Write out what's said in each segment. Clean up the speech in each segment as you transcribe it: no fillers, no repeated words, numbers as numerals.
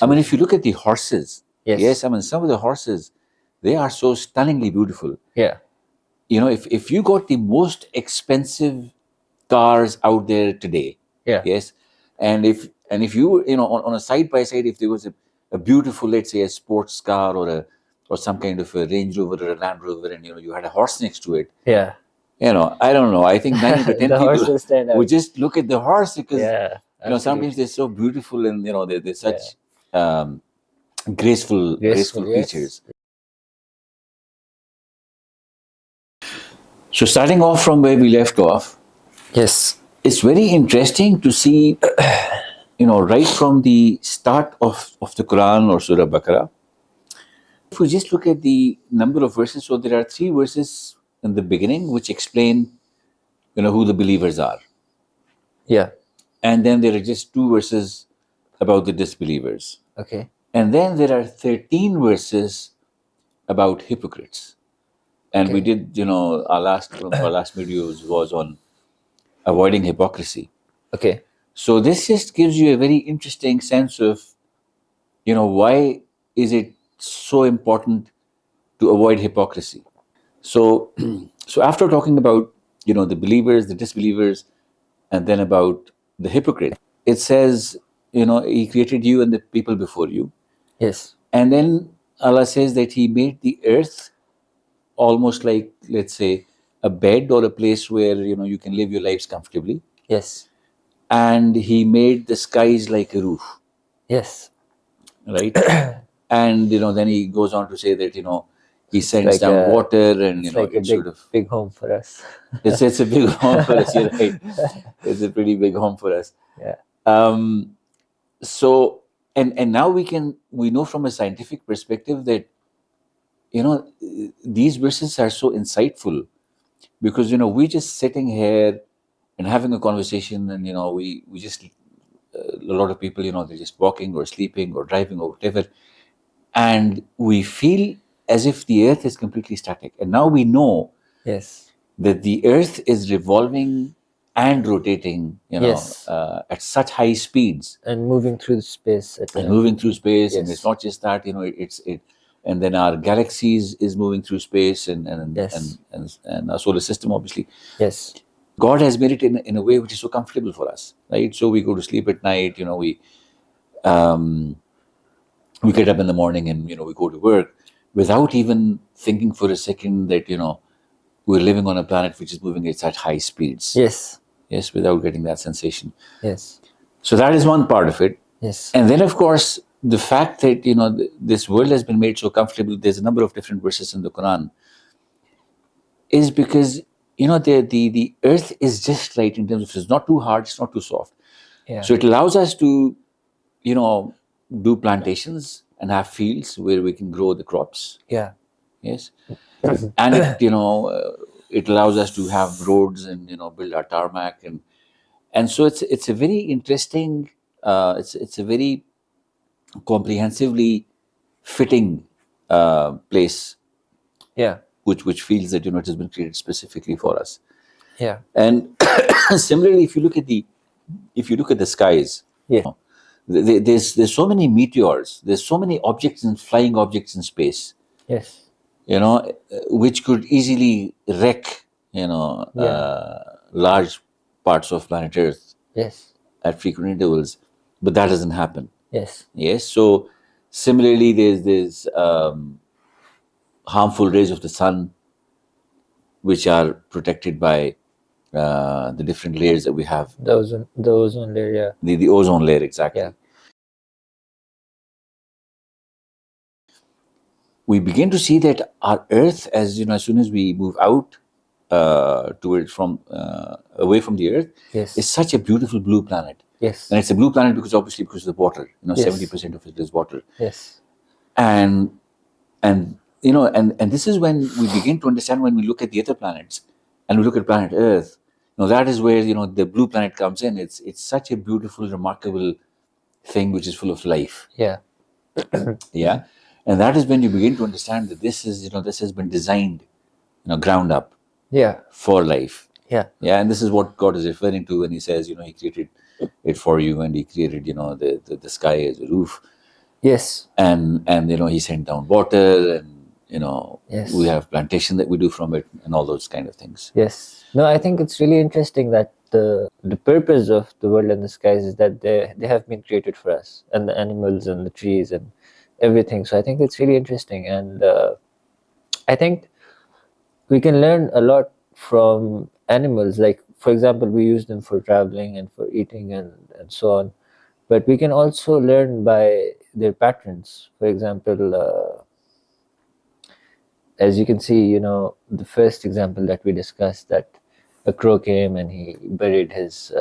I mean, if you look at the horses, Yes. yes, I mean, some of the horses, they are so stunningly beautiful. Yeah. You know, if you got the most expensive cars out there today, Yeah. yes, and if you you know on a side by side, if there was a beautiful, let's say, a sports car or some kind of a Range Rover or a Land Rover, and you had a horse next to it, Yeah. I don't know. I think 9 to 10 The horse people will stand out. would just look at the horse because Yeah. sometimes they're so beautiful and they're such graceful Graceful, yes. creatures. So starting off from where we left off, Yes. it's very interesting to see, right from the start of the Quran or Surah Baqarah. If we just look at the number of verses, so there are 3 verses in the beginning which explain, who the believers are. Yeah. And then there are just 2 verses about the disbelievers. Okay. And then there are 13 verses about hypocrites. And we Okay. did, our last videos was on avoiding hypocrisy. Okay. So this just gives you a very interesting sense of, why is it so important to avoid hypocrisy? So, so after talking about, the believers, the disbelievers, and then about the hypocrite, it says, He created you and the people before you. Yes. And then Allah says that He made the earth almost like, let's say, a bed or a place where, you can live your lives comfortably. Yes. And He made the skies like a roof. Yes. Right? And, then He goes on to say that, He sends like down a- water and, It's like a it sort big, of, big home for us. it's a big home for us. You're right. It's a pretty big home for us. Yeah. So, and now we know from a scientific perspective that, these verses are so insightful because, we're just sitting here and having a conversation and, we just, a lot of people, they're just walking or sleeping or driving or whatever. And we feel as if the earth is completely static. And now we know Yes. that the earth is revolving and rotating, Yes. at such high speeds And moving through space. and moving through space. And Yes. it's not just that, and then our galaxies is moving through space and Yes. and our solar system, obviously. Yes. God has made it in a way which is so comfortable for us, right? So we go to sleep at night, we get up in the morning and, we go to work without even thinking for a second that, we're living on a planet which is moving at such high speeds. Yes. Yes, without getting that sensation. Yes. So that is one part of it. Yes. And then, of course, the fact that, this world has been made so comfortable, there's a number of different verses in the Quran, is because, the earth is just right in terms of it's not too hard, it's not too soft. Yeah. So it allows us to, do plantations and have fields where we can grow the crops. Yeah. Yes. And it, it allows us to have roads and, build our tarmac. And so it's a very interesting, it's a very comprehensively fitting place, Yeah. which feels that, it has been created specifically for us. Yeah. And similarly, if you look at the skies, Yeah. there's so many meteors, there's so many objects and flying objects in space, Yes. which could easily wreck, large parts of planet Earth Yes. at frequent intervals, but that doesn't happen. Yes. Yes. So similarly, there's harmful rays of the sun, which are protected by the different layers that we have. The ozone layer. Yeah. The ozone layer, exactly. Yeah. We begin to see that our Earth, as soon as we move out towards away from the Earth, Yes. is such a beautiful blue planet. Yes. And it's a blue planet because of the water. Yes. 70% of it is water. Yes. And this is when we begin to understand, when we look at the other planets and we look at planet Earth, that is where the blue planet comes in. It's such a beautiful, remarkable thing which is full of life. Yeah. Yeah. And that is when you begin to understand that this has been designed, ground up. Yeah. For life. Yeah. Yeah. And this is what God is referring to when He says, He created it for you, and He created, the sky as a roof. Yes. and he sent down water, and Yes. we have plantation that we do from it, and all those kind of things. Yes. No, I think it's really interesting that the purpose of the world and the skies is that they have been created for us, and the animals and the trees and everything. So I think it's really interesting, and I think we can learn a lot from animals. Like, for example, we use them for traveling and for eating and so on. But we can also learn by their patterns. For example, as you can see, the first example that we discussed, that a crow came and he buried his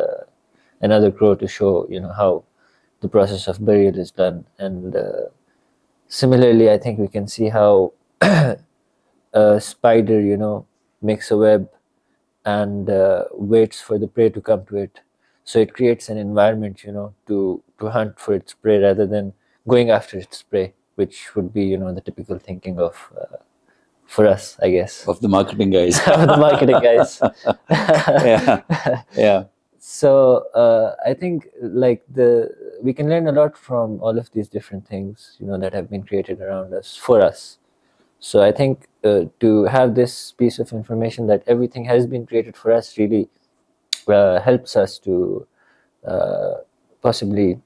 another crow to show, how the process of burial is done. And similarly, I think we can see how a spider, makes a web and waits for the prey to come to it. So it creates an environment, to hunt for its prey rather than going after its prey, which would be, the typical thinking of for us, I guess, Of the marketing guys. of the marketing guys. Yeah, yeah. So I think like we can learn a lot from all of these different things, that have been created around us for us. So I think to have this piece of information that everything has been created for us really helps us to uh, possibly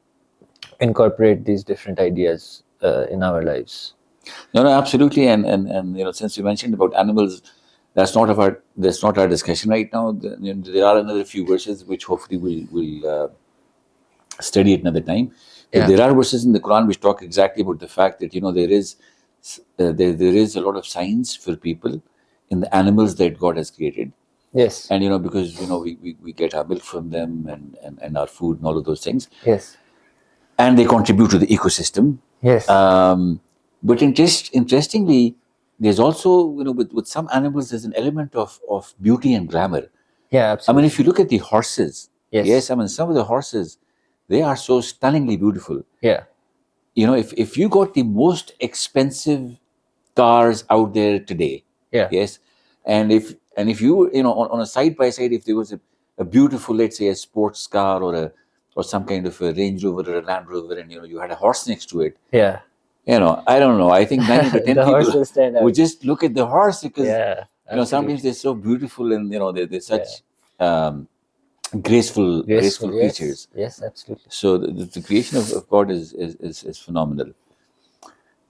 incorporate these different ideas in our lives. No, absolutely. And since you mentioned about animals, that's not our discussion right now. There are another few verses which hopefully we'll study at another time. But Yeah. there are verses in the Quran which talk exactly about the fact that there is a lot of science for people in the animals that God has created. Yes. And because we get our milk from them, and our food and all of those things, Yes. and they contribute to the ecosystem. Yes. But interestingly, there's also, with some animals, there's an element of beauty and glamour. Yeah, I absolutely. mean, if you look at the horses, Yes. I mean, some of the horses, they are so stunningly beautiful. Yeah. If you got the most expensive cars out there today, Yeah. yes, and if you on a side by side, if there was a beautiful, let's say, a sports car, or some kind of a Range Rover or a Land Rover, and you had a horse next to it, Yeah. I don't know. I think 9 out of 10 The horse people will stand out. would just look at the horse, because Yeah. sometimes Absolutely. they're so beautiful, and they're such graceful Graceful. Yes. creatures. Yes. Absolutely. So the creation of God is phenomenal.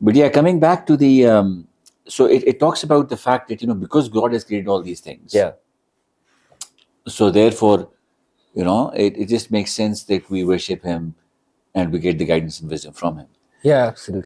But yeah, coming back to the so it talks about the fact that because God has created all these things, Yeah. so therefore it just makes sense that we worship Him, and we get the guidance and wisdom from Him. Yeah. Absolutely.